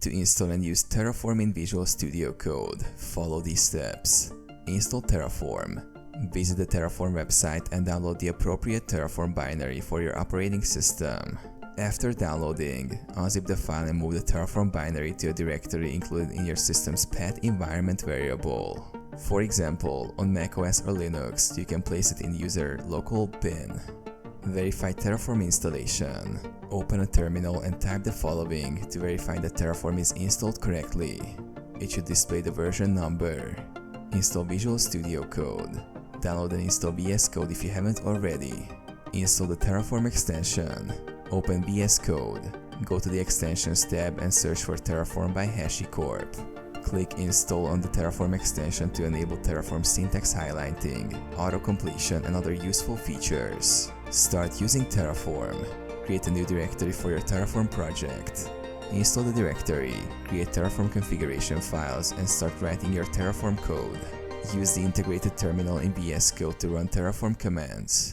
To install and use Terraform in Visual Studio Code, follow these steps. Install Terraform. Visit the Terraform website and download the appropriate Terraform binary for your operating system. After downloading, unzip the file and move the Terraform binary to a directory included in your system's path environment variable. For example, on macOS or Linux, you can place it in user local bin. Verify Terraform installation. Open a terminal and type the following to verify that Terraform is installed correctly. It should display the version number. Install Visual Studio Code. Download and install VS Code if you haven't already. Install the Terraform extension. Open VS Code. Go to the Extensions tab and search for Terraform by HashiCorp. Click Install on the Terraform extension to enable Terraform syntax highlighting, auto-completion, and other useful features. Start using Terraform. Create a new directory for your Terraform project. Install the directory, create Terraform configuration files, and start writing your Terraform code. Use the integrated terminal in VS Code to run Terraform commands.